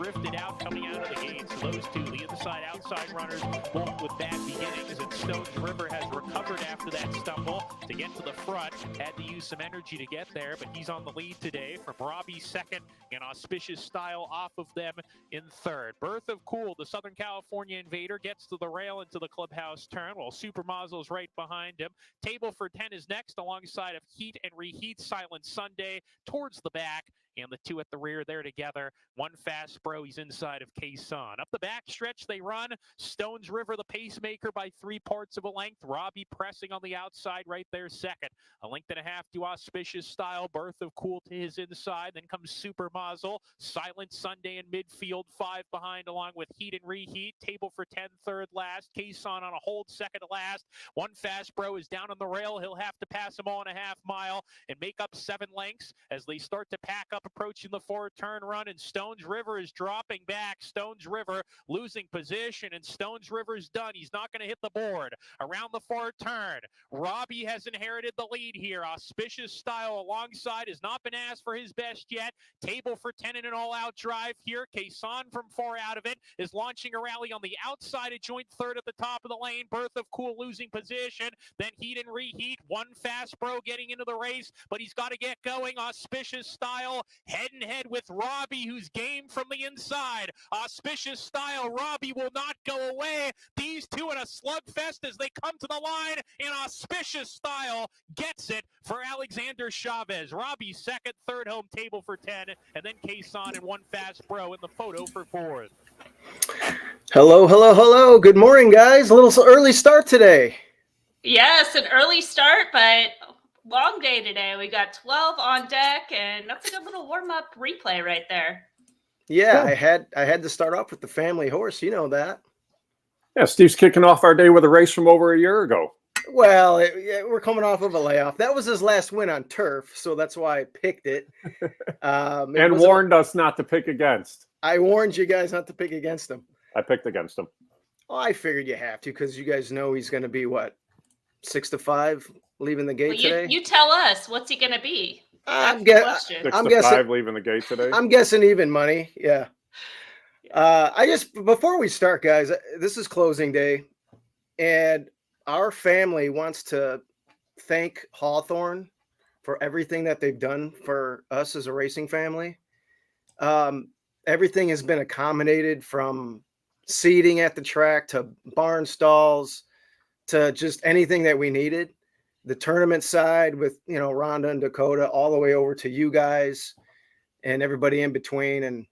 drifted out coming out of the gates. Those two, the inside-outside runners, both with bad beginnings. And Stones River has recovered after that stumble to get to the front. Had to use some energy to get there, but he's on the lead today from Robbie second and Auspicious Style off of them in third. Birth of Cool, the Southern California Invader, gets to the rail into the clubhouse turn, while Super Mazo's right behind him. Table for 10 is next, alongside of Heat and Reheat. Silent Sunday towards the back, and the two at the rear there together. One fast bro, he's inside of Quezon. Up the back stretch they run. Stones River, the pacemaker, by 3/4 of a length. Robbie pressing on the outside right there second. A length and a half to Auspicious Style. Birth of Cool to his inside. Then comes Super Mazo. Silent Sunday in midfield, 5 behind, along with Heat and Reheat. Table for 10, third last. Quezon on a hold, second to last. One fast bro is down on the rail. He'll have to pass them all in a half mile and make up 7 lengths as they start to pack up approaching the 4-turn run, and Stones River is dropping back. Stones River losing position, and Stones River's done. He's not going to hit the board. Around the 4-turn, Robbie has inherited the lead here. Auspicious Style alongside has not been asked for his best yet. Table for 10 in an all-out drive here. Quezon from 4 out of it is launching a rally on the outside of joint third at the top of the lane. Birth of Cool losing position. Then Heat and Reheat. One fast bro getting into the race, but he's got to get going. Auspicious Style head and head with Robbie, who's game from the inside. Auspicious Style. Robbie will not go away. These two in a slugfest as they come to the line, and Auspicious Style gets it for Alexander Chavez. Robbie's second, third home, table for 10, and then Quezon and one fast bro in the photo for fourth. Hello, hello, hello. Good morning, guys. A little early start today. Yes, an early start, but long day today. We got 12 on deck, and that's a good little warm-up replay right there. Yeah, I had to start off with the family horse. You know that. Yeah, Steve's kicking off our day with a race from over a year ago. Well, we're coming off of a layoff. That was his last win on turf, so that's why I picked it. And warned us not to pick against. I warned you guys not to pick against him. I picked against him. Oh, I figured you have to because you guys know he's going to be, what, 6-5 leaving the gate today? You tell us. What's he going to be? I'm guessing 6-5 leaving the gate today. I'm guessing even money. Yeah. Before we start, guys, this is closing day, and our family wants to thank Hawthorne for everything that they've done for us as a racing family. Everything has been accommodated, from seating at the track to barn stalls to just anything that we needed. The tournament side with, Rhonda and Dakota, all the way over to you guys and everybody in between. And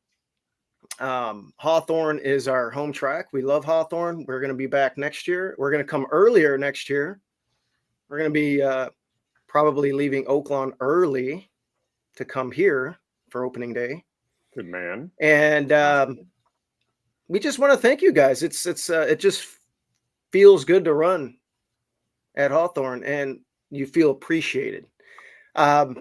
Hawthorne is our home track. We love Hawthorne. We're going to be back next year. We're going to come earlier next year. We're going to be probably leaving Oaklawn early to come here for opening day. Good man. And we just want to thank you guys. It just feels good to run at Hawthorne, and you feel appreciated. So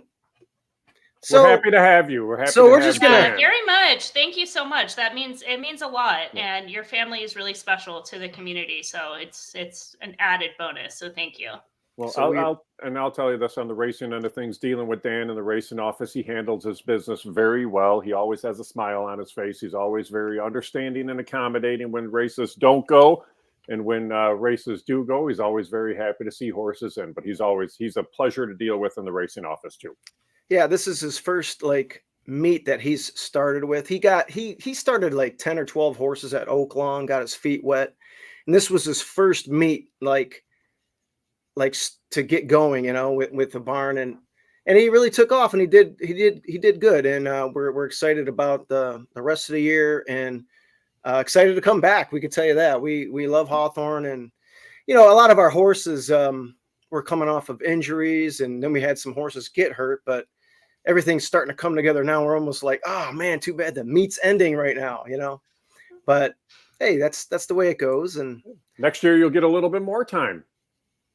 we're happy to have you. We're happy. So we're just gonna very much. Thank you so much. It means a lot, and your family is really special to the community. So it's an added bonus. So thank you. Well, so I'll tell you this on the racing end of things. Dealing with Dan in the racing office, he handles his business very well. He always has a smile on his face. He's always very understanding and accommodating when races don't go. And when races do go, he's always very happy to see horses in. But he's a pleasure to deal with in the racing office too. Yeah, this is his first meet that he's started with. He started 10 or 12 horses at Oaklawn, got his feet wet, and this was his first meet to get going, with the barn, and he really took off, and he did good, and we're excited about the rest of the year, and excited to come back. We could tell you that we love Hawthorne, and a lot of our horses were coming off of injuries, and then we had some horses get hurt, but everything's starting to come together now. We're almost like, oh man, too bad the meet's ending right now, but hey, that's the way it goes. And next year you'll get a little bit more time.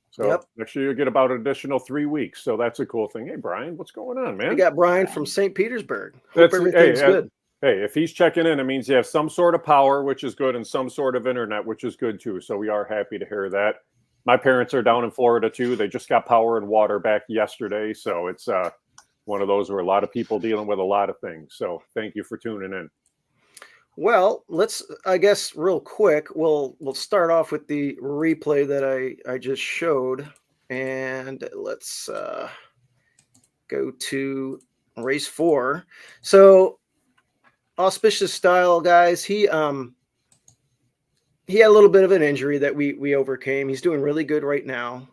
So Next year you'll get about an additional 3 weeks. So that's a cool thing. Hey, Brian, what's going on, man? We got Brian from St. Petersburg. Hope everything's good. Hey, if he's checking in, it means you have some sort of power, which is good, and some sort of internet, which is good too. So we are happy to hear that. My parents are down in Florida too. They just got power and water back yesterday. So it's one of those where a lot of people dealing with a lot of things. So thank you for tuning in. Well, let's, I guess, real quick, we'll start off with the replay that I just showed, and let's go to race 4. So Auspicious Style, guys, he had a little bit of an injury that we overcame. He's doing really good right now.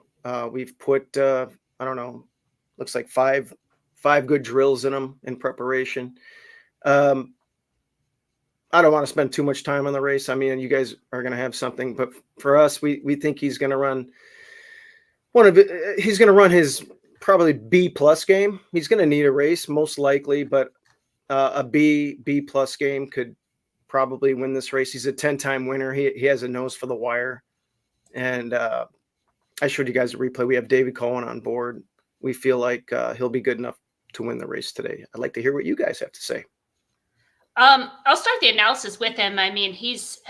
We've put I don't know, looks like five good drills in him in preparation. I don't want to spend too much time on the race. I mean, you guys are going to have something, but for us, we think he's going to run he's going to run his probably B+ game. He's going to need a race most likely, but a B+ game could probably win this race. He's a 10-time winner. He has a nose for the wire. And I showed you guys a replay. We have David Cohen on board. We feel like he'll be good enough to win the race today. I'd like to hear what you guys have to say. I'll start the analysis with him. I mean, he's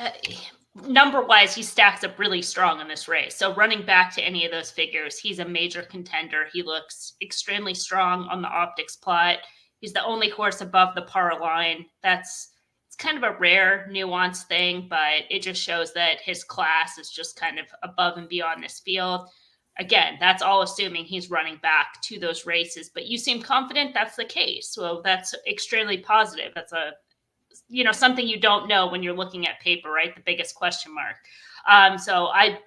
number-wise, he stacks up really strong in this race. So running back to any of those figures, he's a major contender. He looks extremely strong on the optics plot. He's the only horse above the par line. It's kind of a rare, nuanced thing, but it just shows that his class is just kind of above and beyond this field. Again, that's all assuming he's running back to those races, but you seem confident that's the case. So that's extremely positive. That's something you don't know when you're looking at paper, right? The biggest question mark. So I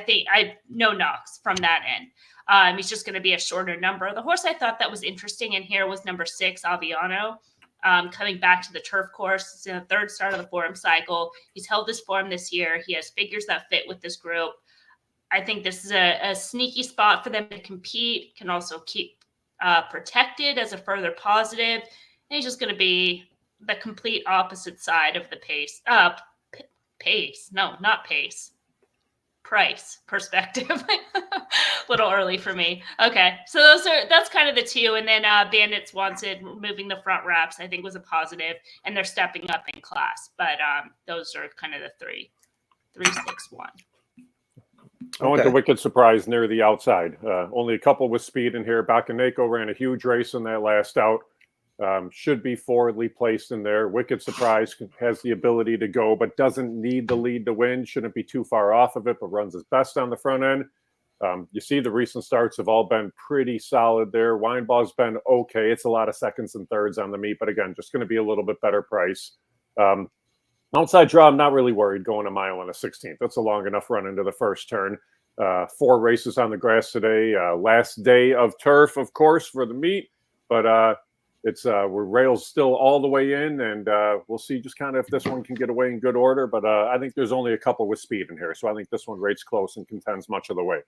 think no knocks from that end. He's just going to be a shorter number. The horse I thought that was interesting in here was number 6, Aviano. Coming back to the turf course. It's in the 3rd start of the Forum cycle. He's held this form this year. He has figures that fit with this group. I think this is a sneaky spot for them to compete. Can also keep protected as a further positive. And he's just going to be the complete opposite side of the pace. No, not pace. Price perspective. A little early for me. Okay, so that's kind of the two, and then Bandits Wanted moving the front wraps I think was a positive, and they're stepping up in class. But those are kind of the 3, 6, 1. I went to Wicked Surprise near the outside. Only a couple with speed in here. Bakaneko ran a huge race in that last out. Should be forwardly placed in there. Wicked Surprise has the ability to go, but doesn't need the lead to win. Shouldn't be too far off of it, but runs his best on the front end. You see the recent starts have all been pretty solid there. Wineball's been okay. It's a lot of seconds and thirds on the meet, but again, just going to be a little bit better price. Outside draw, I'm not really worried going a mile and a 16th. That's a long enough run into the first turn. 4 races on the grass today. Last day of turf, of course, for the meet, but it's we're rails still all the way in, and we'll see just kind of if this one can get away in good order. But I think there's only a couple with speed in here, so I think this one rates close and contends much of the way.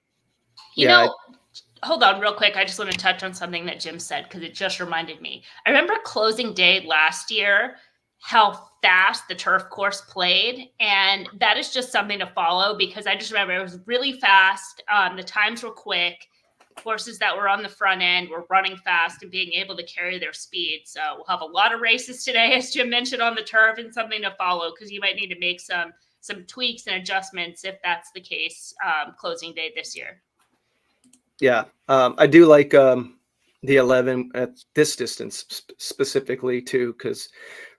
Hold on real quick. I just want to touch on something that Jim said because it just reminded me. I remember closing day last year, how fast the turf course played. And that is just something to follow because I just remember it was really fast. The times were quick. Horses that were on the front end were running fast and being able to carry their speed. So we'll have a lot of races today, as Jim mentioned, on the turf, and something to follow because you might need to make some tweaks and adjustments if that's the case closing day this year. Yeah, I do like the 11 at this distance specifically too, because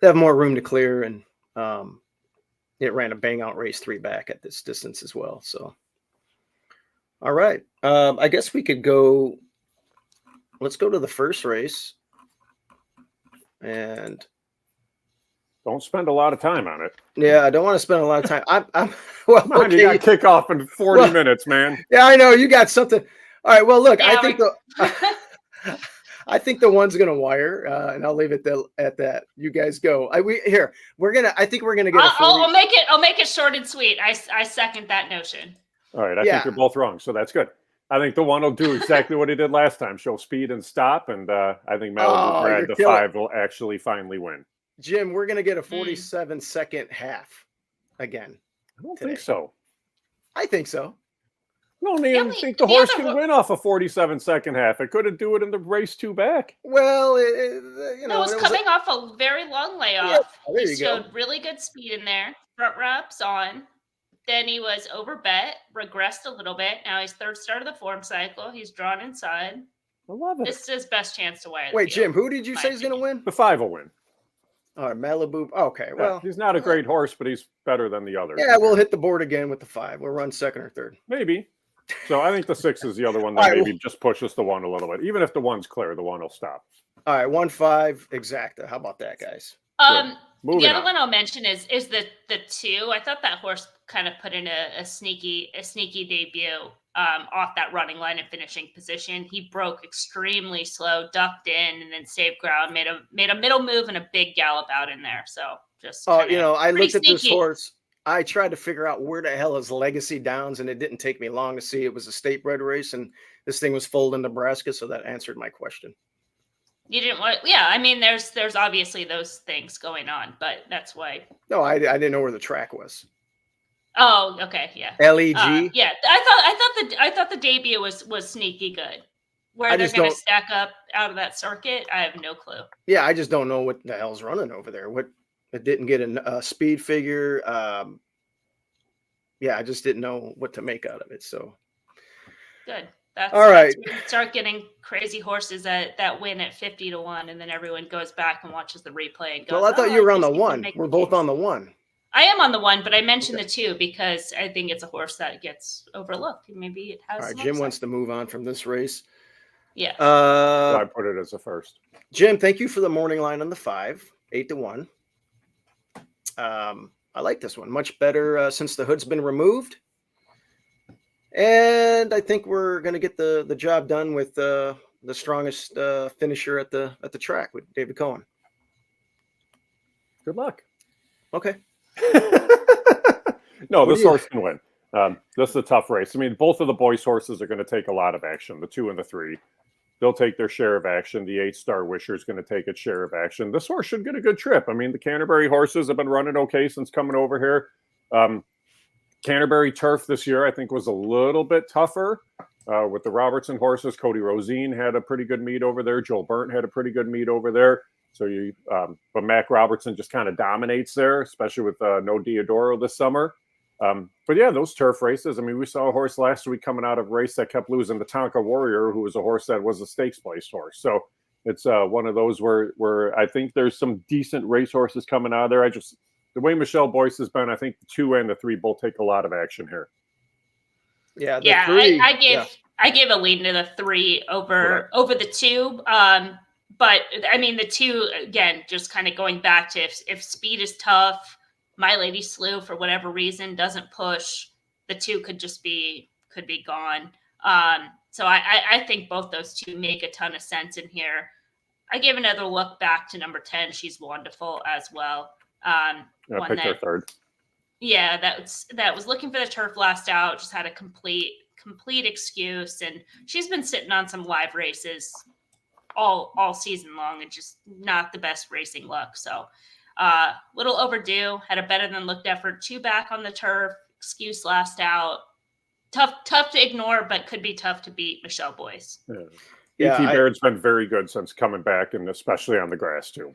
they have more room to clear, and it ran a bang out race 3 back at this distance as well. So, all right, I guess we could go. Let's go to the first race, and don't spend a lot of time on it. Yeah, I don't want to spend a lot of time. I'm well. Okay. You got kickoff in 40 minutes, man. Yeah, I know you got something. All right. Well, look, I think I think the one's gonna wire, and I'll leave it at that. You guys go. I think we're gonna get. I'll make it short and sweet. I second that notion. All right. I think you're both wrong, so that's good. I think the one will do exactly what he did last time: show speed and stop. And I think Malibu Brad, the 5, will actually finally win. Jim, we're gonna get a 47-second half again. I don't think so. I think so. I don't even think the horse can win off a 47-second half. It couldn't do it in the race 2 back. Well, it was coming off a very long layoff. Yeah, he showed really good speed in there. Front wraps on. Then he was overbet, regressed a little bit. Now he's 3rd start of the form cycle. He's drawn inside. I love it. This is his best chance to wire. Wait, Jim, who did you say is going to win? The 5 will win. All right, Malibu. Okay, well, he's not a great horse, but he's better than the others. Yeah, we'll hit the board again with the 5. We'll run 2nd or 3rd. Maybe. So I think the 6 is the other one that maybe just pushes the 1 a little bit. Even if the 1's clear, the 1 will stop. All right, 1-5 exacta. How about that, guys? The other one I'll mention is the 2. I thought that horse kind of put in a sneaky debut off that running line and finishing position. He broke extremely slow, ducked in, and then saved ground. Made a middle move and a big gallop out in there. So just I looked at this horse. I tried to figure out where the hell is Legacy Downs, and it didn't take me long to see it was a state bred race, and this thing was foaled in Nebraska, so that answered my question. You didn't want, I mean, there's obviously those things going on, but that's why. No, I didn't know where the track was. Oh, okay, yeah. LEG. Yeah, I thought the debut was sneaky good. Where they're going to stack up out of that circuit, I have no clue. Yeah, I just don't know what the hell's running over there. What it didn't get a speed figure. Yeah, I just didn't know what to make out of it. So good. That's all right. That's when you start getting crazy horses that win at 50-1, and then everyone goes back and watches the replay and goes, Well, I thought you were on the 1. We're both on the 1. I am on the 1, but I mentioned the 2 because I think it's a horse that gets overlooked. Maybe it has. All right, Jim wants to move on from this race. Yeah. So I put it as a first. Jim, thank you for the morning line on the 5, 8-1. I like this one much better since the hood's been removed, and I think we're going to get the job done with the strongest finisher at the track with David Cohen. Good luck. Okay. No, this horse can win. This is a tough race. I mean, both of the boys' horses are going to take a lot of action. The 2 and the 3. They'll take their share of action. The 8-Star Wisher is going to take its share of action. This horse should get a good trip. I mean, the Canterbury horses have been running okay since coming over here. Canterbury turf this year, I think, was a little bit tougher with the Robertson horses. Cody Rosine had a pretty good meet over there. Joel Burnt had a pretty good meet over there. So but Mac Robertson just kind of dominates there, especially with no Diodoro this summer. But yeah, those turf races. I mean, we saw a horse last week coming out of a race that kept losing to Tonka Warrior, who was a horse that was a stakes placed horse. So it's one of those where I think there's some decent race horses coming out of there. The way Michelle Boyce has been, I think the 2 and the 3 both take a lot of action here. Yeah, yeah. 3, I gave a lead to the 3 over the 2. But I mean, the 2 again, just kind of going back to if speed is tough. My Lady Slew, for whatever reason, doesn't push. The 2 could be gone. So I think both those 2 make a ton of sense in here. I gave another look back to number 10. She's wonderful as well. I picked her third. Yeah, that was looking for the turf last out. Just had a complete excuse, and she's been sitting on some live races all season long, and just not the best racing luck. So. Little overdue, had a better than looked effort, 2 back on the turf, excuse last out. Tough to ignore, but could be tough to beat Michelle Boyce. Yeah. E.T. Baird's been very good since coming back, and especially on the grass too.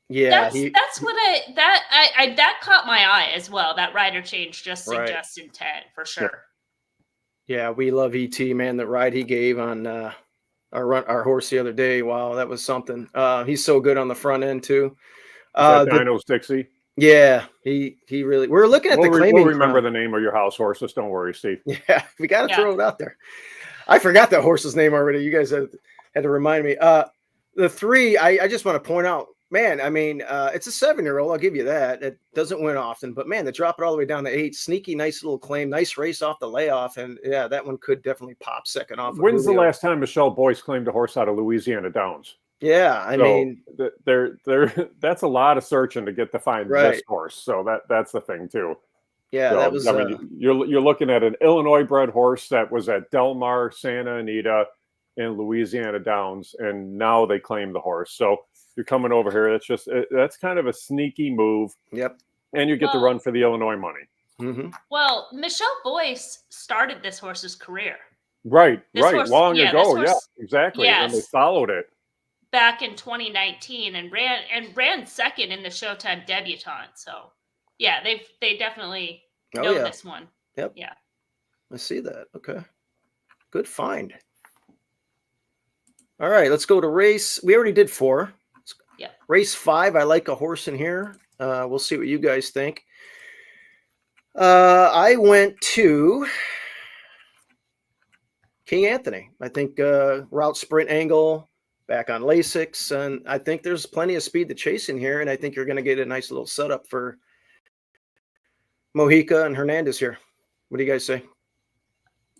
Yeah, that's what that caught my eye as well. That rider change just suggests intent for sure. Yeah, we love E.T. man. The ride he gave on our horse the other day. Wow, that was something. He's so good on the front end too. Dino's Dixie. Yeah, he really. We're looking at the claiming. We'll remember the name of your house horses. Don't worry, Steve. Yeah, we got to throw it out there. I forgot that horse's name already. You guys had to remind me. The 3, I just want to point out, man. I mean, it's a 7-year-old. I'll give you that. It doesn't win often, but man, to drop it all the way down to 8, sneaky, nice little claim, nice race off the layoff, and yeah, that one could definitely pop second off. When's the last time Michelle Boyce claimed a horse out of Louisiana Downs? Yeah, I mean, that's a lot of searching to find this horse. So that's the thing too. Yeah, so, that was. I mean, you're looking at an Illinois bred horse that was at Del Mar, Santa Anita, and Louisiana Downs, and now they claim the horse. So you're coming over here. That's kind of a sneaky move. Yep. And you get to run for the Illinois money. Mm-hmm. Well, Michelle Boyce started this horse's career. Right. Long ago. Yeah, exactly. Yes. And they followed it. Back in 2019 and ran second in the Showtime debutante. So yeah, they definitely know this one. Yep. Yeah. I see that. Okay. Good find. All right, let's go to race. We already did 4. Yeah. Race 5. I like a horse in here. We'll see what you guys think. I went to King Anthony. I think route sprint angle. Back on Lasix, and I think there's plenty of speed to chase in here, and I think you're going to get a nice little setup for Mojica and Hernandez here. What do you guys say?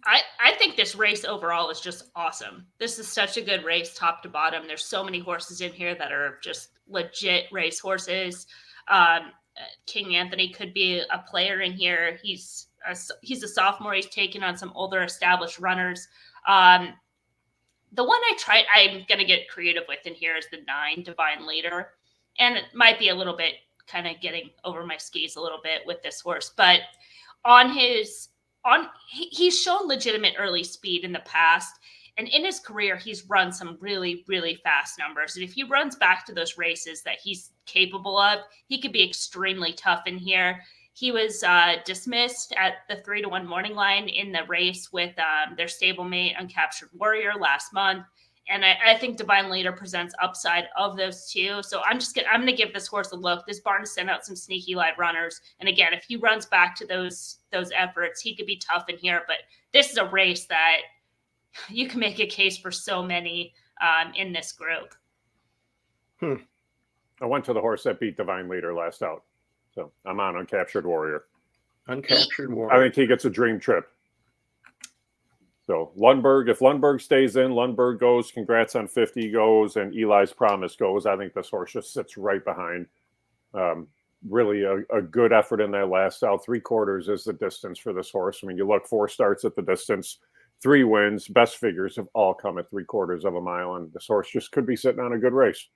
I think this race overall is just awesome. This is such a good race, top to bottom. There's so many horses in here that are just legit race horses. King Anthony could be a player in here. He's a sophomore. He's taken on some older established runners. The one I'm going to get creative with in here is the 9 Divine Leader. And it might be a little bit kind of getting over my skis a little bit with this horse. But he's shown legitimate early speed in the past. And in his career, he's run some really, really fast numbers. And if he runs back to those races that he's capable of, he could be extremely tough in here. He was dismissed at the 3-1 morning line in the race with their stablemate Uncaptured Warrior last month. And I think Divine Leader presents upside of those two. So I'm going to give this horse a look. This barn has sent out some sneaky live runners. And again, if he runs back to those efforts, he could be tough in here. But this is a race that you can make a case for so many in this group. I went to the horse that beat Divine Leader last out. So I'm on Uncaptured Warrior. Uncaptured Warrior. I think he gets a dream trip. So Lundberg, if Lundberg stays in, Lundberg goes, congrats on 50 goes, and Eli's Promise goes. I think this horse just sits right behind. Really a good effort in that last out. 3/4 is the distance for this horse. I mean, you look 4 starts at the distance, 3 wins, best figures have all come at 3/4 of a mile, and this horse just could be sitting on a good race.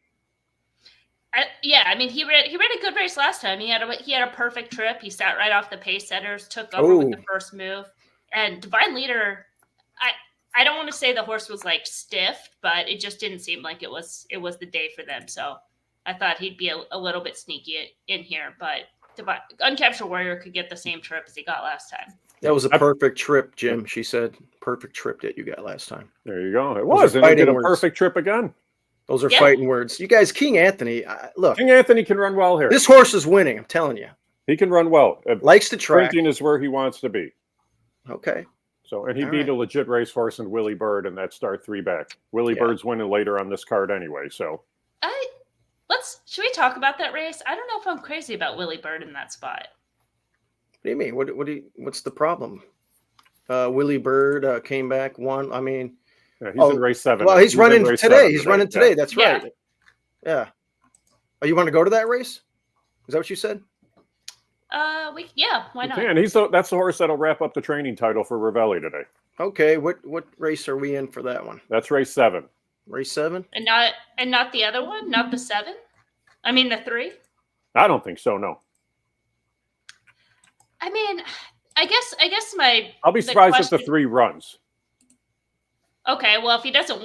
I mean, he ran a good race last time. He had a perfect trip. He sat right off the pace setters, took over with the first move, and Divine Leader. I don't want to say the horse was like stiff, but it just didn't seem like it was the day for them. So I thought he'd be a little bit sneaky in here, but Uncaptured Warrior could get the same trip as he got last time. That was a perfect trip, Jim. She said, perfect trip that you got last time. There you go. It was. And he did a perfect trip again. Those are fighting words. You guys, King Anthony, look. King Anthony can run well here. This horse is winning, I'm telling you. He can run well. Likes to track. Sprinting is where he wants to be. Okay. So, and he beat a legit racehorse in Willie Bird in that start 3 back. Willie Bird's winning later on this card anyway. So, should we talk about that race? I don't know if I'm crazy about Willie Bird in that spot. What do you mean? What's the problem? Willie Bird came back, won. I mean, yeah, he's in race 7. Well, he's running today. He's running today. That's right. Yeah. Oh, you want to go to that race? Is that what you said? Why not? And that's the horse that'll wrap up the training title for Ravelli today. Okay, what race are we in for that one? That's race 7. Race 7? And not the other one, not the 7? I mean the 3? I don't think so, no. I mean, I guess I'll be surprised if the 3 runs. Okay, well if he doesn't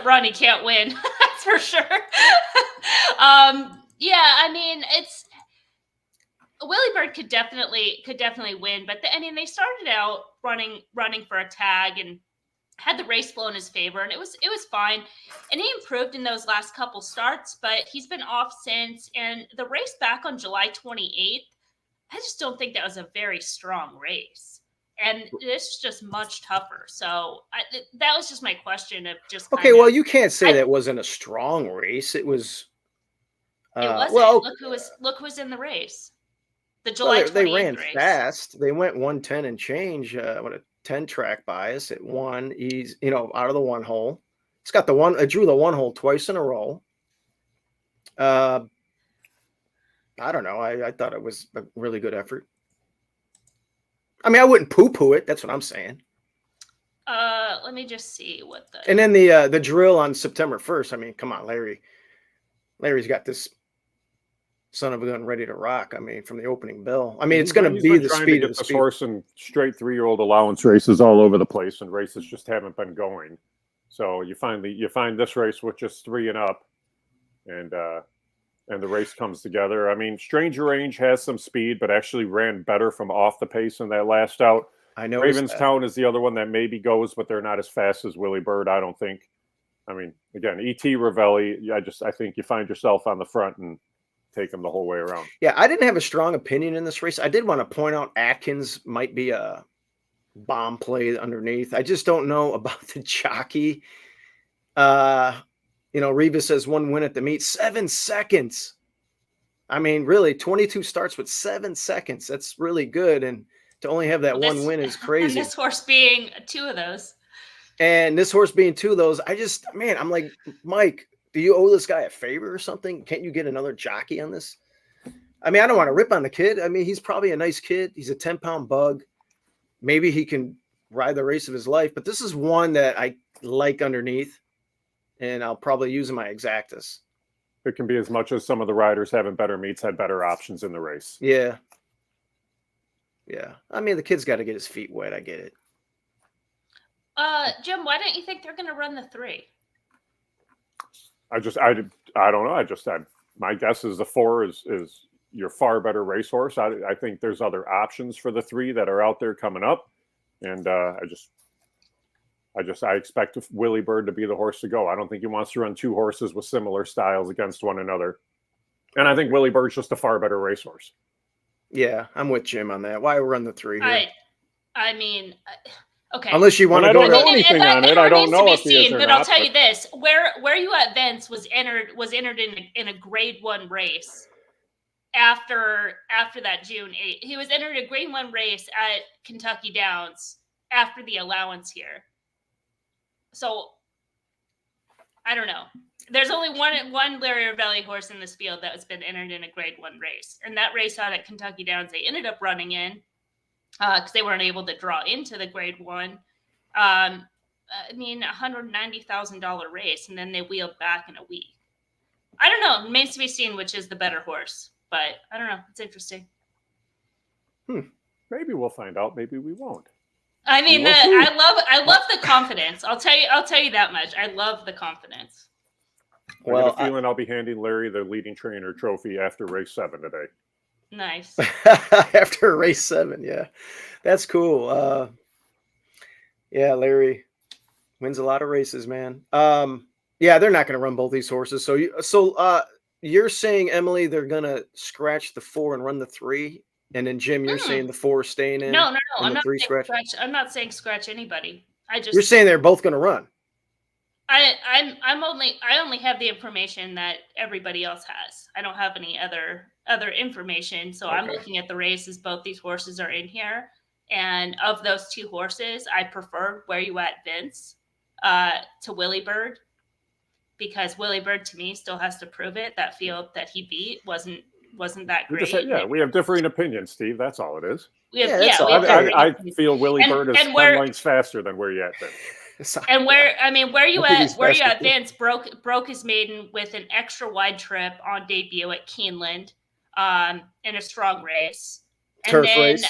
run, he can't win. That's for sure. I mean, it's Willie Bird could definitely win, but they started out running for a tag and had the race flow in his favor, and it was fine. And he improved in those last couple starts, but he's been off since. And the race back on July 28th, I just don't think that was a very strong race. And this is just much tougher. So that was just my question of just. Okay, well, you can't say that wasn't a strong race. It was. It wasn't. Well, look who was in the race. The July 28th they ran race. fast. They went 110 and change. What a 10 track bias at 1. He's out of the 1 hole. It's got the 1. It drew the 1 hole twice in a row. I don't know. I thought it was a really good effort. I mean, I wouldn't poo-poo it. That's what I'm saying. Let me just see what the. And then the drill on September 1st. I mean, come on, Larry. Larry's got this son of a gun ready to rock. I mean, from the opening bell. I mean, it's going to be the speed of the speed. Horse in straight 3-year-old allowance races all over the place, and races just haven't been going. So you find this race with just 3 and up, and the race comes together. I mean, Stranger Range has some speed, but actually ran better from off the pace in that last out. I know. Ravenstown is the other one that maybe goes, but they're not as fast as Willie Bird, I don't think. I mean, again, E.T. Ravelli, I think you find yourself on the front and take them the whole way around. Yeah, I didn't have a strong opinion in this race. I did want to point out Atkins might be a bomb play underneath. I just don't know about the jockey. Rivas says 1 win at the meet, 7 seconds. I mean, really, 22 starts with 7 seconds. That's really good. And to only have that 1 win is crazy. And this horse being 2 of those. And this horse being 2 of those, I'm like, Mike, do you owe this guy a favor or something? Can't you get another jockey on this? I mean, I don't want to rip on the kid. I mean, he's probably a nice kid. He's a 10-pound bug. Maybe he can ride the race of his life. But this is one that I like underneath, and I'll probably use in my exactas. It can be as much as some of the riders having better meets had better options in the race. Yeah. Yeah. I mean, the kid's got to get his feet wet. I get it. Jim, why don't you think they're going to run the 3? I don't know. My guess is the 4 is your far better racehorse. I think there's other options for the 3 that are out there coming up, and I expect Willie Bird to be the horse to go. I don't think he wants to run 2 horses with similar styles against one another, and I think Willie Bird's just a far better racehorse. Yeah, I'm with Jim on that. Why run the 3 here? I mean, okay. Unless you want to I go don't know anything on it. I don't know if he is or but not. I'll tell you this: where you at Vince was entered in a Grade 1 race after that June 8th. He was entered a Grade 1 race at Kentucky Downs after the allowance here. So I don't know. There's only one Larry Valley horse in this field that has been entered in a Grade 1 race, and that race out at Kentucky Downs they ended up running in because they weren't able to draw into the Grade 1. I mean, $190,000 race, and then they wheeled back in a week. I don't know. It remains to be seen which is the better horse, but I don't know. It's interesting. Maybe we'll find out. Maybe we won't. I mean, I love the confidence. I'll tell you that much. I love the confidence. Well, I have a feeling I'll be handing Larry the leading trainer trophy after race 7 today. Nice. After race 7, yeah, that's cool. Yeah, Larry wins a lot of races, man. Yeah, they're not going to run both these horses. So you're saying, Emily, they're going to scratch the 4 and run the 3, and then Jim, you're saying the 4 is staying in. No. I'm not saying scratch. I'm not saying scratch anybody. You're saying they're both going to run. I only have the information that everybody else has. I don't have any other information. So okay. I'm looking at the races. Both these horses are in here. And of those 2 horses, I prefer Where You At Vince to Willie Bird, because Willie Bird to me still has to prove it. That field that he beat wasn't that great. We have differing opinions, Steve. That's all it is. I feel Willie Bird is 10 lengths faster than Where You At Vince. And Where You At Vince broke his maiden with an extra wide trip on debut at Keeneland in a strong race. And turf race?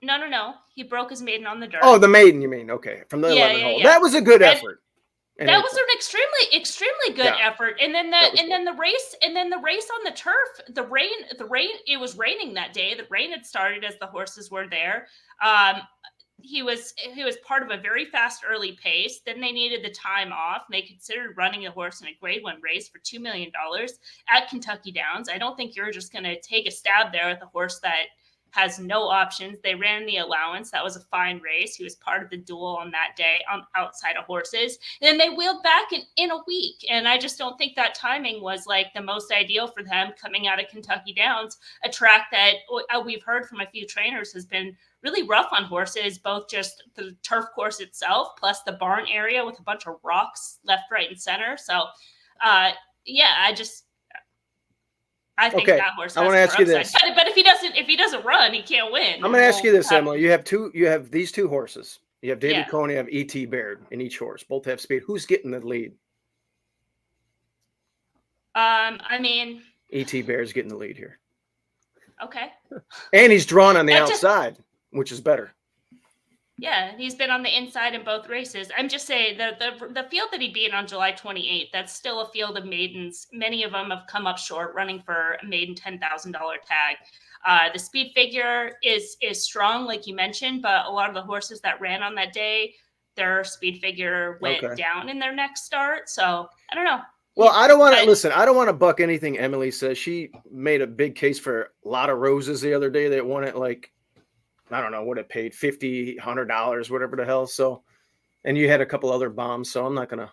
No. He broke his maiden on the dirt. Oh, the maiden, you mean? Okay, from the 11th hole. Yeah. That was a good effort. That was an extremely good effort. And then the race on the turf, the rain. It was raining that day. The rain had started as the horses were there. He was part of a very fast early pace. Then they needed the time off. They considered running the horse in a Grade 1 race for $2 million at Kentucky Downs. I don't think you're just going to take a stab there at the horse that has no options. They ran the allowance. That was a fine race. He was part of the duel on that day outside of horses. And then they wheeled back in a week. And I just don't think that timing was like the most ideal for them coming out of Kentucky Downs, a track that we've heard from a few trainers has been really rough on horses, both just the turf course itself, plus the barn area with a bunch of rocks left, right, and center. So, I think that horse. I want to ask you this, but if he doesn't run, he can't win. I'm going to ask you this, Emily. You have these 2 horses. You have David Coney, you have E.T. Baird in each horse. Both have speed. Who's getting the lead? I mean, E.T. Baird's getting the lead here. Okay. And he's drawn on the outside, which is better. Yeah, he's been on the inside in both races. I'm just saying the field that he beat on July 28th, that's still a field of maidens. Many of them have come up short, running for a maiden $10,000 tag. The speed figure is strong, like you mentioned, but a lot of the horses that ran on that day, their speed figure went down in their next start. So I don't know. Well, I don't want to listen. I don't want to buck anything Emily says. She made a big case for a lot of roses the other day that won it like, I don't know what it paid, $50, $100, whatever the hell. So, and you had a couple other bombs. So I'm not gonna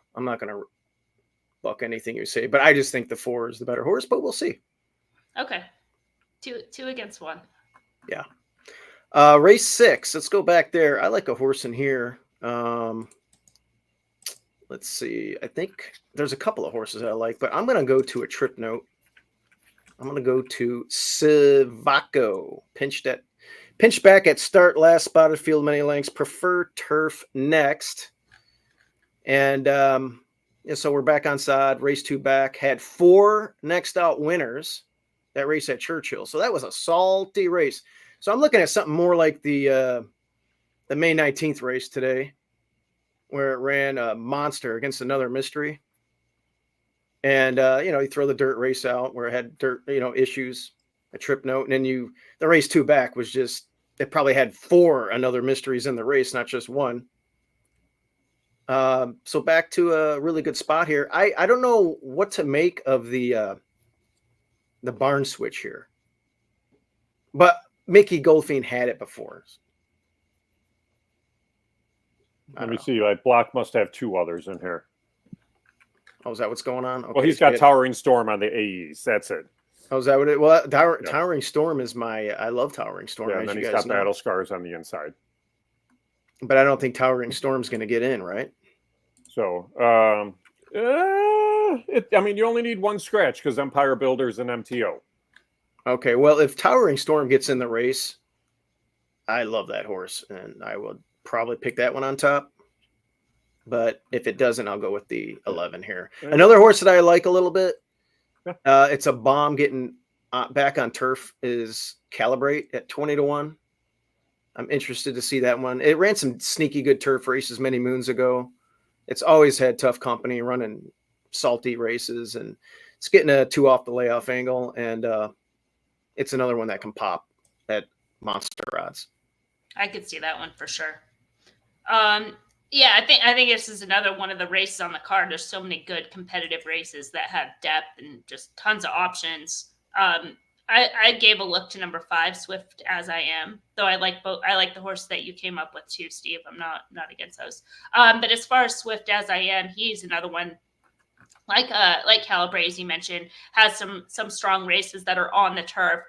buck anything you say. But I just think the 4 is the better horse. But we'll see. Okay, two against 1. Yeah. Race 6. Let's go back there. I like a horse in here. Let's see. I think there's a couple of horses that I like, but I'm gonna go to a trip note. I'm gonna go to Sivaco. Pinched back at start, last spotted field, many lengths, prefer turf next. And so we're back on side, race 2 back, had 4 next out winners that race at Churchill. So that was a salty race. So I'm looking at something more like the May 19th race today. where it ran a Monster against another Mystery. And, you throw the dirt race out where it had dirt, issues, a trip note. And then the race 2 back was just, it probably had 4 another Mysteries in the race, not just one. So back to a really good spot here. I don't know what to make of the barn switch here, but Mickey Goldfein had it before. Let me see. Block must have 2 others in here. Oh, is that what's going on? Okay, well, he's got Towering Storm on the AEs. That's it. Oh, is that what it? Well, Towering Storm is I love Towering Storm. Yeah, and then he's got Battle Scars on the inside. But I don't think Towering Storm's going to get in, right? So, you only need 1 scratch because Empire Builder's an MTO. Okay, well, if Towering Storm gets in the race, I love that horse, and I will probably pick that one on top. But if it doesn't, I'll go with the 11 here. Yeah. Another horse that I like a little bit, yeah. It's a bomb getting back on turf, is Calibrate at 20-1. I'm interested to see that one. It ran some sneaky good turf races many moons ago. It's always had tough company running salty races, and it's getting a 2 off the layoff angle, and it's another one that can pop at monster odds. I could see that one for sure. Yeah, I think this is another one of the races on the card. There's so many good competitive races that have depth and just tons of options. I gave a look to number 5, Swift As I Am, though I like both. I like the horse that you came up with too, Steve. I'm not against those. But as far as Swift As I Am, he's another one like Calibre, as you mentioned, has some strong races that are on the turf.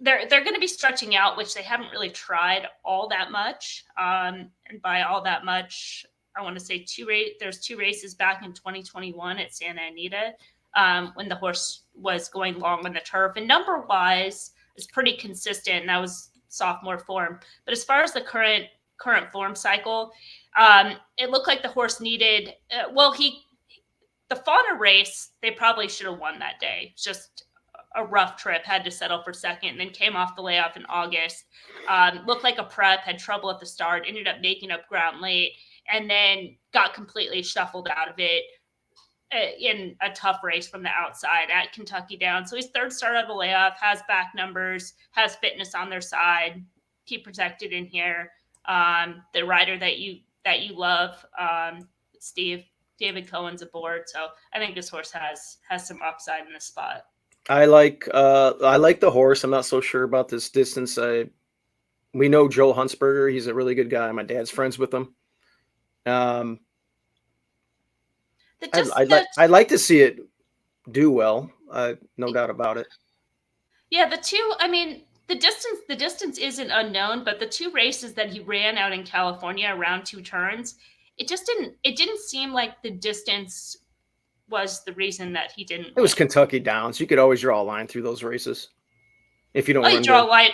They're going to be stretching out, which they haven't really tried all that much. And by all that much, I want to say there's 2 races back in 2021 at Santa Anita when the horse was going long on the turf. And number-wise, is pretty consistent. And that was sophomore form. But as far as the current form cycle, it looked like the horse needed the Fauna race, they probably should have won that day. Just a rough trip, had to settle for second, and then came off the layoff in August. Looked like a prep, had trouble at the start, ended up making up ground late, and then got completely shuffled out of it in a tough race from the outside at Kentucky Downs. So he's 3rd start of the layoff, has back numbers, has fitness on their side, keep protected in here. The rider that you love, Steve, David Cohen's aboard. So I think this horse has some upside in this spot. I like the horse. I'm not so sure about this distance. We know Joel Huntsberger. He's a really good guy. My dad's friends with him. I'd like to see it do well. No doubt about it. Yeah, the distance isn't unknown, but the 2 races that he ran out in California around 2 turns, it didn't seem like the distance was the reason that he didn't. It was Kentucky Downs. You could always draw a line through those races. If you don't you draw a line.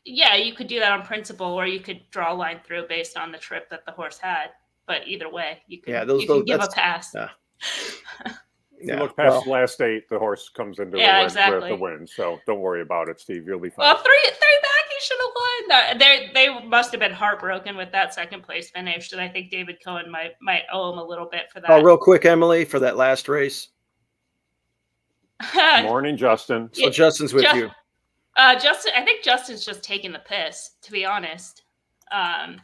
Yeah, you could do that on principle, or you could draw a line through based on the trip that the horse had. But either way, you can give a pass. Yeah. If you look past the last 8, the horse comes into the win. So don't worry about it, Steve. You'll be fine. Well, 3 back, he should have won. They must have been heartbroken with that second place finish, and I think David Cohen might owe him a little bit for that. Oh, real quick, Emily, for that last race. Morning, Justin. So Justin's with you. Justin, I think Justin's just taking the piss, to be honest. Should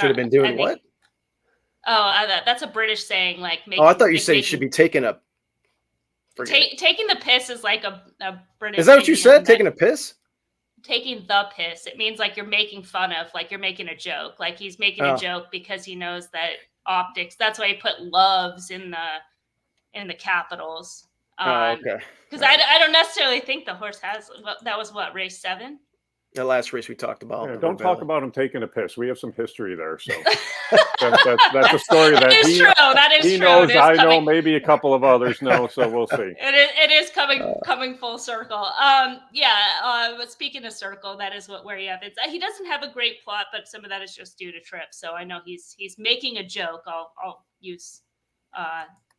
have been doing what? That's a British saying. I thought you said you should be taking a. Taking the piss is like a British. Is that what you said? Taking a piss? Taking the piss. It means like you're making fun of, like you're making a joke. Like he's making a joke because he knows that optics. That's why he put loves in the capitals. Okay. Because I don't necessarily think the horse has. Well, that was what, race 7? The last race we talked about. Yeah, don't talk about him taking a piss. We have some history there, so that's a story that he knows. I know. Maybe a couple of others know. So we'll see. It is coming full circle. But speaking of circle, that is where you have it. He doesn't have a great plot, but some of that is just due to trip. So I know he's making a joke. I'll use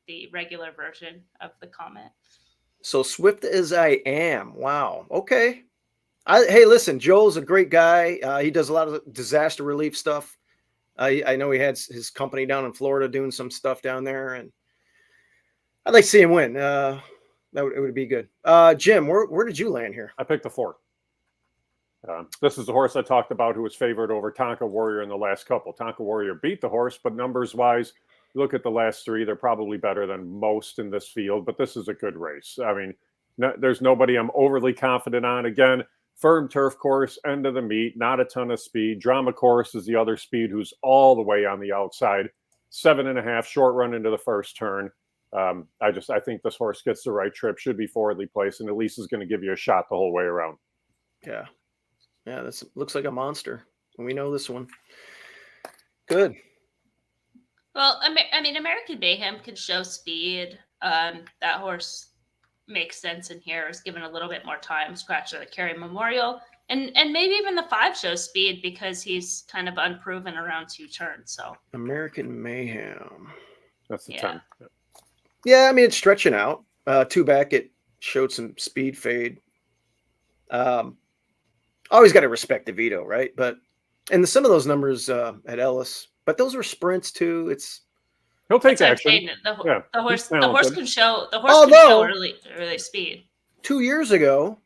the regular version of the comment. So Swift As I Am. Wow. Okay. Hey, listen, Joel's a great guy. He does a lot of disaster relief stuff. I know he had his company down in Florida doing some stuff down there, and I'd like to see him win. It would be good. Jim, where did you land here? I picked the 4. This is the horse I talked about who was favored over Tonka Warrior in the last couple. Tonka Warrior beat the horse, but numbers-wise, look at the last 3. They're probably better than most in this field, but this is a good race. I mean, there's nobody I'm overly confident on. Again, firm turf course, end of the meet, not a ton of speed. Drama course is the other speed who's all the way on the outside. 7.5, short run into the first turn. I think this horse gets the right trip, should be forwardly placed, and at least is going to give you a shot the whole way around. Yeah. Yeah, this looks like a monster. We know this one. Good. Well, I mean, American Mayhem could show speed. That horse makes sense in here. Is given a little bit more time. Scratch the Carry Memorial, and maybe even the 5 shows speed because he's kind of unproven around 2 turns. So American Mayhem. That's the 10. Yeah, I mean, it's stretching out. 2 back, it showed some speed fade. Always got to respect the veto, right? But and some of those numbers at Ellis, but those were sprints too. He'll take action. The horse can show early speed. 2 years ago,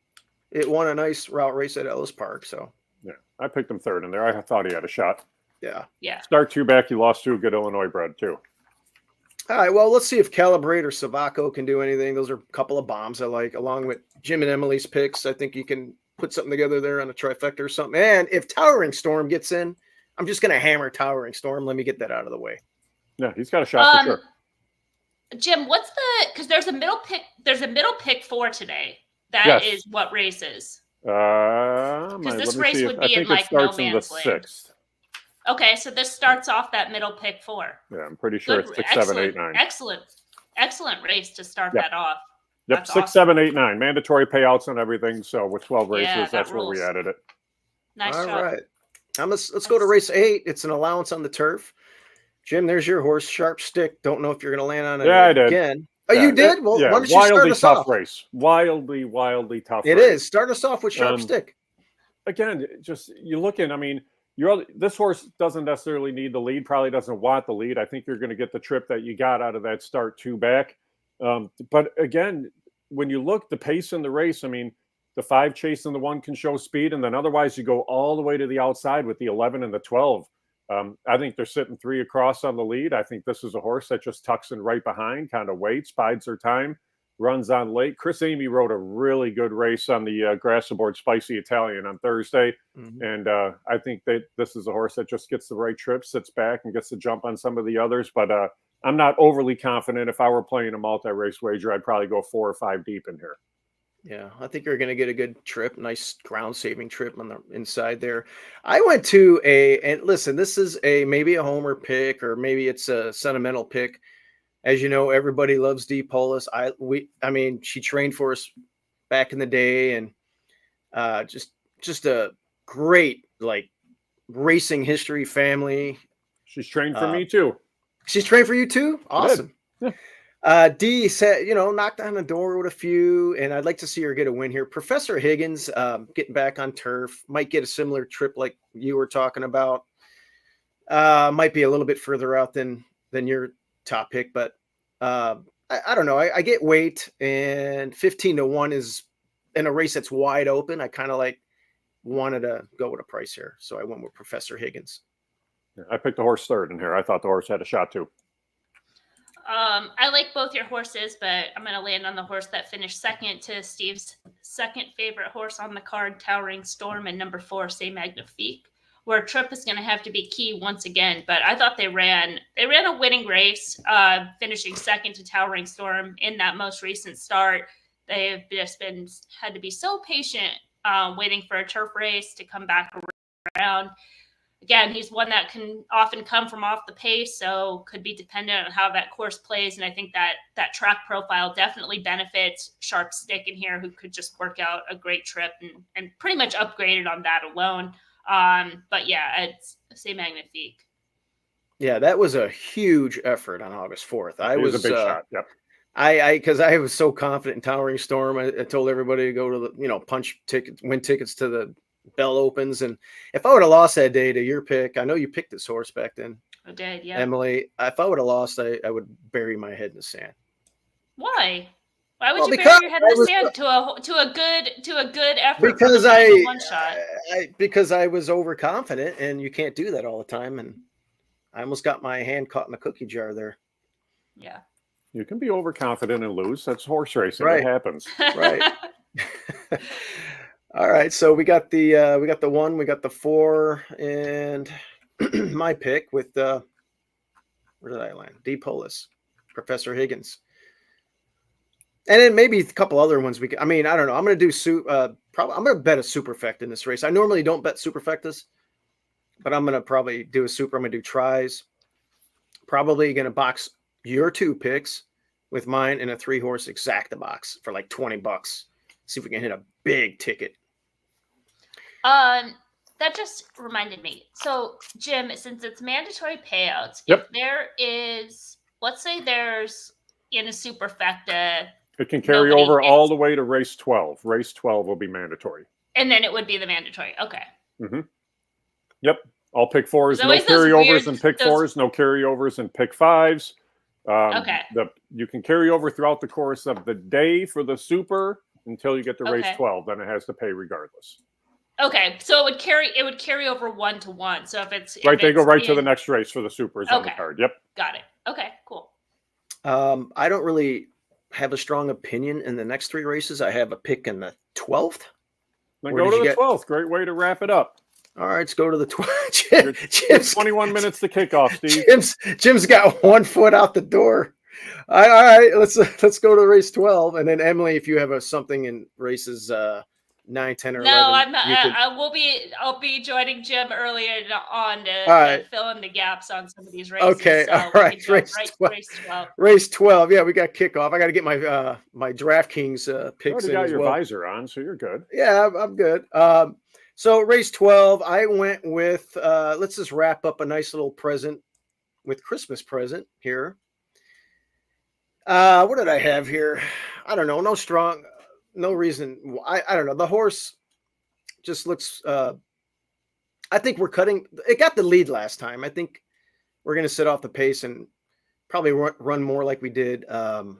it won a nice route race at Ellis Park. So yeah, I picked him 3rd in there. I thought he had a shot. Yeah. Start 2 back. He lost to a good Illinois bred too. All right. Well, let's see if Calibrate or Savaco can do anything. Those are a couple of bombs I like, along with Jim and Emily's picks. I think you can put something together there on a trifecta or something. And if Towering Storm gets in, I'm just going to hammer Towering Storm. Let me get that out of the way. Yeah, he's got a shot for sure. Jim, because there's a middle pick 4 today. That is what race is. Because this race would be in like no man's land. 6th. Okay, so this starts off that middle pick 4. Yeah, I'm pretty sure it's 6, 7, 8, 9. Excellent race to start that off. Yep, That's 6, awesome. 7, 8, 9. Mandatory payouts and everything. So with 12 races, that's where we added it. Nice All job. right. Let's go to race 8. It's an allowance on the turf. Jim, there's your horse, Sharp Stick. Don't know if you're going to land on it again. Oh, you did? Well, why don't you start us off? Race. Wildly tough race. It is. Start us off with Sharp Stick. Again, just you look in, I mean, this horse doesn't necessarily need the lead, probably doesn't want the lead. I think you're going to get the trip that you got out of that start 2 back. But again, when you look, the pace in the race, I mean, the 5 chasing the 1 can show speed, and then otherwise you go all the way to the outside with the 11 and the 12. I think they're sitting 3 across on the lead. I think this is a horse that just tucks in right behind, kind of waits, bides her time, runs on late. Chris Amy rode a really good race on the grass aboard Spicy Italian on Thursday. Mm-hmm. And I think that this is a horse that just gets the right trip, sits back and gets the jump on some of the others. But I'm not overly confident. If I were playing a multi-race wager, I'd probably go 4 or 5 deep in here. Yeah, I think you're going to get a good trip, nice ground-saving trip on the inside there. I went to and listen, this is maybe a homer pick or maybe it's a sentimental pick. As you know, everybody loves Dee Polis. I mean, she trained for us back in the day, and just a great racing history family. She's trained for me too. She's trained for you too? Awesome. Yeah. Dee said, knocked on the door with a few, and I'd like to see her get a win here. Professor Higgins, getting back on turf, might get a similar trip like you were talking about. Might be a little bit further out than your top pick, but I don't know. I get weight, and 15-1 is in a race that's wide open. I kind of wanted to go with a price here, so I went with Professor Higgins. Yeah, I picked the horse 3rd in here. I thought the horse had a shot too. I like both your horses, but I'm going to land on the horse that finished second to Steve's second favorite horse on the card, Towering Storm, and number 4, C'est Magnifique, where trip is going to have to be key once again. But I thought they ran a winning race, finishing second to Towering Storm in that most recent start. They've just had to be so patient, waiting for a turf race to come back around. Again, he's one that can often come from off the pace, so could be dependent on how that course plays. And I think that track profile definitely benefits Sharp Stick in here, who could just work out a great trip and pretty much upgraded on that alone. But yeah, it's C'est Magnifique. Yeah, that was a huge effort on August 4th. It was a big shot. Yep. Because I was so confident in Towering Storm. I told everybody to go to the, punch tickets, win tickets to the bell opens. And if I would have lost that day to your pick, I know you picked this horse back then, I did, yeah. Emily. If I would have lost, I would bury my head in the sand. Why? Why would Well, you because bury your head in I the was- sand to a good effort Because from the one shot? because I was overconfident, and you can't do that all the time. And I almost got my hand caught in the cookie jar there. Yeah. You can be overconfident and lose. That's horse racing. Right. It happens. Right. All right. So we got the 1, we got the 4, and my pick with where did I land? D Polis, Professor Higgins. And then maybe a couple other ones I don't know. I'm going to do I'm going to bet a superfecta in this race. I normally don't bet superfectas, but I'm going to probably do a super. I'm going to do tries. Probably going to box your 2 picks with mine in a 3-horse exacta box for like $20. See if we can hit a big ticket. That just reminded me. So, Jim, since it's mandatory payouts, Yep. if there is, let's say there's in a superfecta, It can carry Nobody over hits. all the way to race 12. Race 12 will be mandatory. and then it would be the mandatory. Okay. Yep. All pick 4s, There's no always those carryovers weird- and pick those- 4s, no carryovers and pick 5s. Okay. You can carry over throughout the course of the day for the super until you get to race Okay. 12. Then it has to pay regardless. Okay. So it would carry over 1 to 1. So if it's Right, if they go it's right to the in- next race for the supers on the Okay. card. Yep. Got it. Okay. Cool. I don't really have a strong opinion in the next 3 races. I have a pick in the 12th. Then Where go did to you the get- 12th. Great way to wrap it up. All right, let's go to the 12th. You're Jim's, 21 minutes to kickoff, Steve. Jim's got 1 foot out the door. All right, let's go to race 12, and then Emily, if you have something in races 9, 10, or 11. No, I'm not. you could- I'll be joining Jim earlier on to right. fill in the gaps on some of these races. Okay, So all we right, can jump race right to 12. race 12. Race 12. Yeah, we got kickoff. I got to get my my DraftKings You picks already in got as your well. visor on, so you're good. Yeah, I'm good. So race 12, I went with let's just wrap up a nice little present with Christmas present here. What did I have here? I don't know. No reason. I don't know. The horse just looks I think we're cutting. It got the lead last time. I think we're going to sit off the pace and probably run more like we did on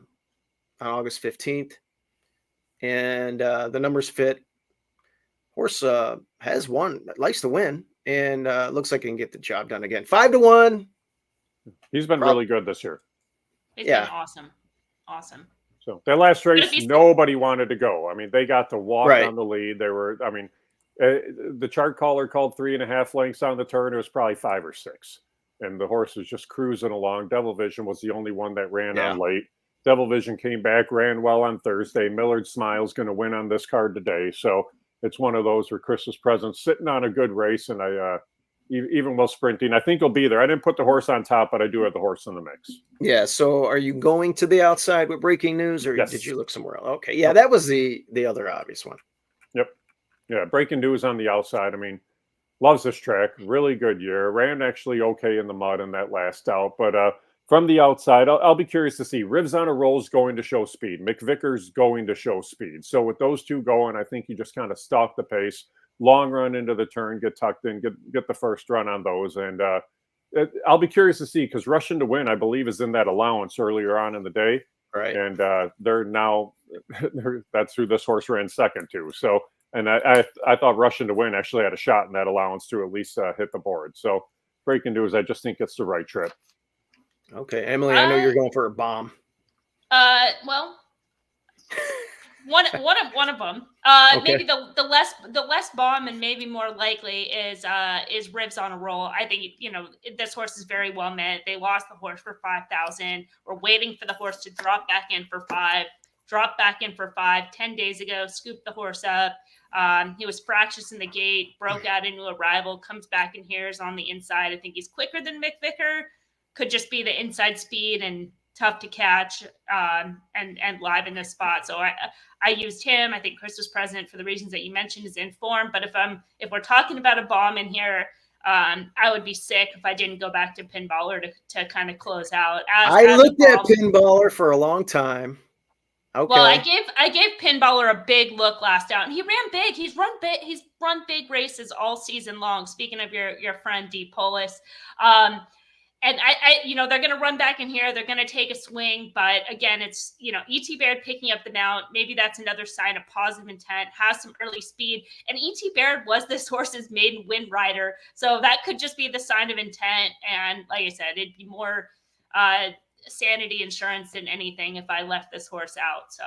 August 15th. And the numbers fit. Horse has won, likes to win, and looks like he can get the job done again. 5-1. He's been really good this year. He's Yeah. been awesome. Awesome. So that last race, if he's- nobody wanted to go. I mean, they got to walk Right. on the lead. They were, I mean, the chart caller called 3.5 lengths on the turn. It was probably 5 or 6. And the horse was just cruising along. Devil Vision was the only one that ran on late. Devil Vision came back, ran well on Thursday. Millard Smile's going to win on this card today. So it's one of those where Christmas presents sitting on a good race. And I, even while sprinting, I think he'll be there. I didn't put the horse on top, but I do have the horse in the mix. Yeah. So are you going to the outside with breaking news, or Yes. did you look somewhere else? Okay. Yeah, that was the other obvious one. Yeah, breaking news on the outside. I mean, loves this track. Really good year. Ran actually okay in the mud in that last out. But from the outside, I'll be curious to see. Rivs on a Roll's going to show speed. McVicker's going to show speed. So with those two going, I think you just kind of stalk the pace. Long run into the turn, get tucked in, get the first run on those. And I'll be curious to see, because Russian to Win, I believe, is in that allowance earlier on in the day. Right. And they're now, that's who this horse ran second to. So, and I thought Russian to Win actually had a shot in that allowance to at least hit the board. So breaking news, I just think it's the right trip. Okay. Emily, I know you're going for a bomb. Well, one of them. Okay. Maybe the less bomb and maybe more likely is Rivs on a Roll. I think this horse is very well met. They lost the horse for 5,000. We're waiting for the horse to drop back in for 5. Dropped back in for 5 10 days ago. Scooped the horse up. He was fractious in the gate. Broke out into a rival. Comes back in here is on the inside. I think he's quicker than McVicker. Could just be the inside speed and tough to catch and live in this spot. So I used him. I think Christmas Present, for the reasons that you mentioned, is in form. But if we're talking about a bomb in here, I would be sick if I didn't go back to Pinballer to kind of close out. I looked at Pinballer for a long time. Okay. Well, I gave Pinballer a big look last out, and he ran big. He's run big races all season long. Speaking of your friend D Polis, and I they're going to run back in here. They're going to take a swing, but again, it's E.T. Baird picking up the mount. Maybe that's another sign of positive intent. Has some early speed, and E.T. Baird was this horse's maiden win rider, so that could just be the sign of intent. And like I said, it'd be more sanity insurance than anything if I left this horse out. So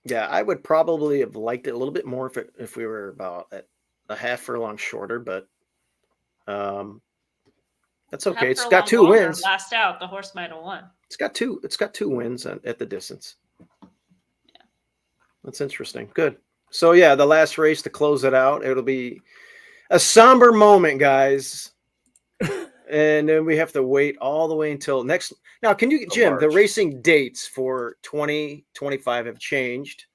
Yeah, I would probably have liked it a little bit more if we were about at a half furlong shorter, but that's okay. It's got 2 wins. Last out, the horse might have won. It's got two wins at the distance. Yeah. That's interesting. Good. So yeah, the last race to close it out, it'll be a somber moment, guys. And then we have to wait all the way until next. Now, Jim, March. the racing dates for 2025 have changed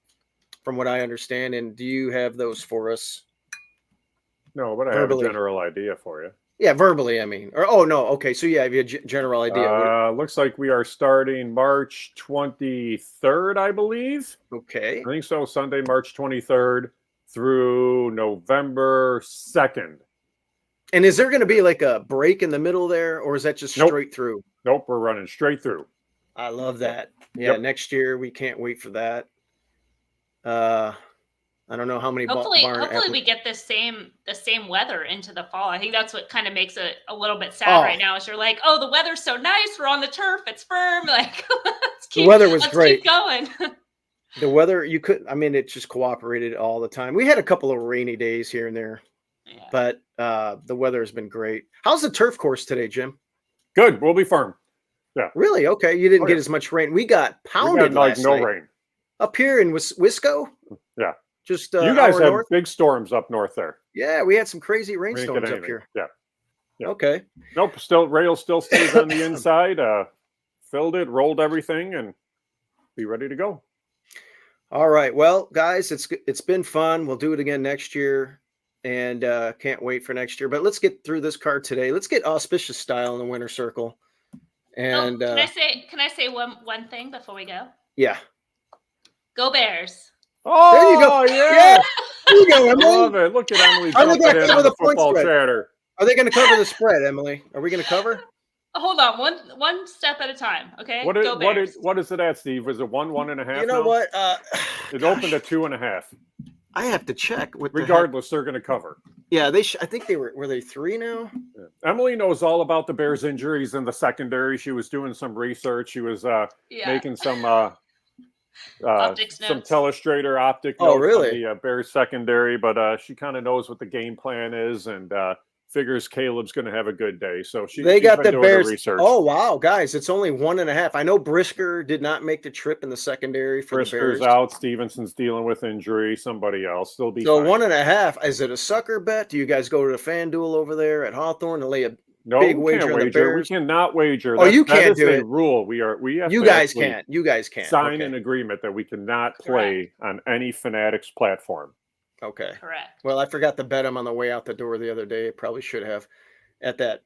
from what I understand. And do you have those for us? No, but I verbally? have a general idea for you. Yeah, verbally, I mean. Or, no, okay. So, yeah, you have a general idea. Looks like we are starting March 23rd, I believe. Okay. I think so. Sunday, March 23rd through November 2nd. And is there going to be like a break in the middle there, or is that just straight through? Nope, we're running straight through. I love that. Yeah, Next year we can't wait for that. I don't know how many. Hopefully we get the same weather into the fall. I think that's what kind of makes it a little bit sad right now. Is you're like, oh, the weather's so nice. We're on the turf. It's firm. Like the weather was great. Keep going. The weather, it just cooperated all the time. We had a couple of rainy days here and there. Yeah. But the weather has been great. How's the turf course today, Jim? Good. We'll be firm. Yeah. Really? Okay. You didn't get as much rain. We got pounded last night. Rain. Up here in Wisco? Yeah. Just you guys had big storms up north there. Yeah, we had some crazy rainstorms up here. Yeah. Okay. Nope. Rail still stays on the inside. Filled it, rolled everything, and be ready to go. All right. Well, guys, it's been fun. We'll do it again next year. And can't wait for next year. But let's get through this card today. Let's get auspicious style in the winner circle. And can I say one thing before we go? Yeah. Go Bears. Oh, there you go. Yeah. There you go, Emily. I love it. Look at Emily. Are they going to cover the football chatter? Are they going to cover the spread, Emily? Are we going to cover? Hold on, one step at a time. Okay. What is it at, Steve? Was it 1.5? You know what? It opened at 2.5. I have to check. Regardless, they're going to cover. Yeah, I think they were they 3 now? Yeah. Emily knows all about the Bears' injuries in the secondary. She was doing some research. She was making some telestrator optic notes on the Bears secondary, but she kind of knows what the game plan is and figures Caleb's going to have a good day. So they got the Bears research. Oh wow, guys, it's only 1.5. I know Brisker did not make the trip in the secondary for Brisker's the Bears. out. Stevenson's dealing with injury. Somebody else still be so fine. 1.5. Is it a sucker bet? Do you guys go to the FanDuel over there at Hawthorne and lay a No, big we can't wager on the wager. Bears? We cannot wager. Oh, you can't do it. it. Rule. We have You to guys can't. You guys can't sign an agreement that we cannot play on any Fanatics platform. Okay. Correct. Well, I forgot to bet them on the way out the door the other day. Probably should have at that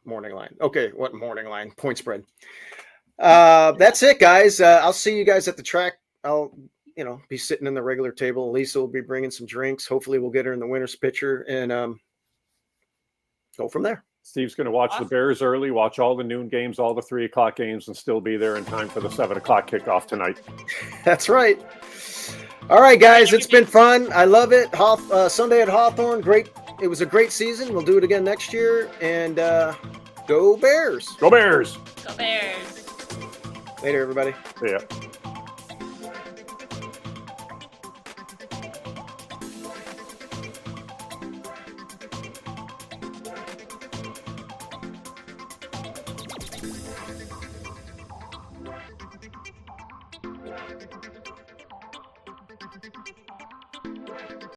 morning line. Okay, what morning line? Point spread. That's it, guys. I'll see you guys at the track. I'll be sitting in the regular table. Lisa will be bringing some drinks. Hopefully we'll get her in the winner's picture and go from there. Steve's going to watch the Bears early, watch all the noon games, all the 3 o'clock games, and still be there in time for the 7 o'clock kickoff tonight. That's right. All right, guys, it's been fun. I love it. Sunday at Hawthorne, great. It was a great season. We'll do it again next year. And go Bears. Go Bears. Go Bears. Later, everybody. See ya.